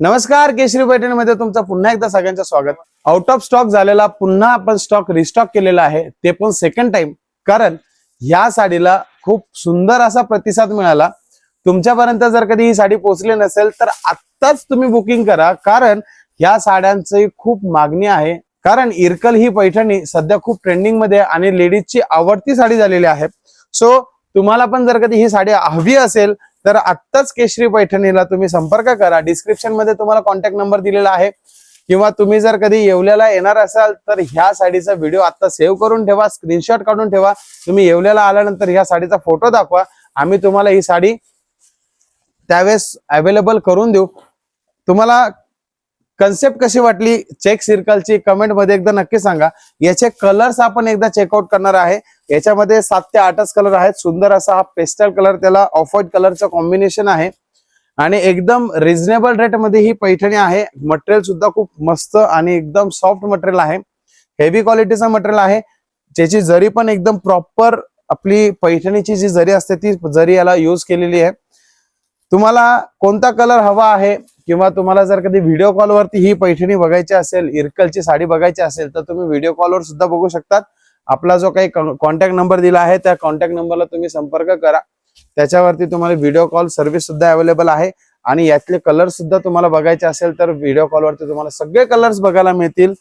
नमस्कार, केशरी पैठणीमध्ये तुमचं पुन्हा एकदा सगळ्यांचं स्वागत। आउट ऑफ स्टॉक झालेला पुन्हा आपण स्टॉक रिस्टॉक केलेला आहे, ते पण सेकंड टाइम। कारण या साडीला खूप सुंदर असा प्रतिसाद मिळाला। तुमच्यापर्यंत जर कधी ही साडी पोहोचली नसेल तर आत्ताच तुम्ही बुकिंग करा, कारण या साड्यांची खूप मागणी आहे। कारण इरकल ही पैठणी सध्या खूप ट्रेंडिंग मध्ये आणि लेडीजची आवडती साडी झालेली आहे। सो तुम्हाला पण जर कधी ही साडी हवी असेल तर आत्ताच केशरी पैठणीला तुम्ही संपर्क करा। डिस्क्रिप्शन मध्ये तुम्हाला कॉन्टॅक्ट नंबर दिलेला आहे, किंवा तुम्ही जर कधी येवल्याला येणार असाल तर ह्या साडीचा व्हिडिओ आता सेव्ह करून ठेवा, स्क्रीनशॉट काढून ठेवा। तुम्ही येवल्याला आल्यानंतर ह्या साडीचा फोटो दाखवा, आम्ही तुम्हाला ही साडी त्यावेळेस अवेलेबल करून देऊ। तुम्हाला कन्सेप्ट कशी वाटली चेक सर्कलची कमेंट मध्ये एकदा नक्की सांगा। याचे कलर्स आपण एकदा चेकआउट करणार आहे। याच्यामध्ये 7 ते 8 कलर आहेत। सुंदर असा हा पेस्टल कलर, त्याला ऑफ व्हाईट कलरचं कॉम्बिनेशन आहे आणि एकदम रिझनेबल रेट मध्ये ही पैठणी आहे। मटेरियल सुद्धा खूप मस्त आणि एकदम सॉफ्ट मटेरियल आहे, हेवी क्वालिटीचं मटेरियल आहे। ज्याची जरी पण एकदम प्रॉपर आपली पैठणीची जी जरी असते ती जरी याला यूज केलेली आहे। तुम्हाला कोणता कलर हवा आहे, किंवा तुम्हाला जर कधी व्हिडिओ कॉल वरती ही पैठणी बघायची असेल, इरकलची साडी बघायची असेल तर तुम्ही व्हिडिओ कॉलवर सुद्धा बघू शकतात। आपला जो काही कॉन्टॅक्ट नंबर दिला आहे त्या कॉन्टॅक्ट नंबरला तुम्ही संपर्क करा। त्याच्यावरती तुम्हाला व्हिडिओ कॉल सर्व्हिस सुद्धा अवेलेबल आहे। आणि यातले कलर सुद्धा तुम्हाला बघायचे असेल तर व्हिडिओ कॉलवरती तुम्हाला सगळे कलर्स बघायला मिळतील।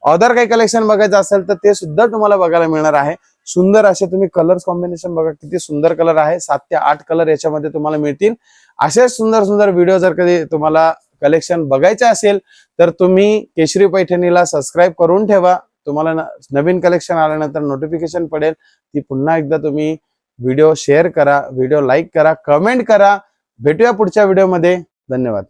अदर काही कलेक्शन बघायचं असेल तर ते सुद्धा तुम्हाला बघायला मिळणार आहे। सुंदर असे तुम्ही कलर्स कॉम्बिनेशन बघा, किती सुंदर कलर आहे। 7 ते 8 कलर याच्यामध्ये तुम्हाला मिळतील। असे सुंदर सुंदर व्हिडिओ जर कधी तुम्हाला कलेक्शन बघायचे असेल तर तुम्ही केशरी पैठणीला सबस्क्राईब करून ठेवा। तुम्हाला नवीन कलेक्शन आल्यानंतर नोटिफिकेशन पडेल। ती पुन्हा एकदा तुम्ही व्हिडिओ शेअर करा, व्हिडिओ लाईक करा, कमेंट करा। भेटूया पुढच्या व्हिडिओमध्ये। धन्यवाद।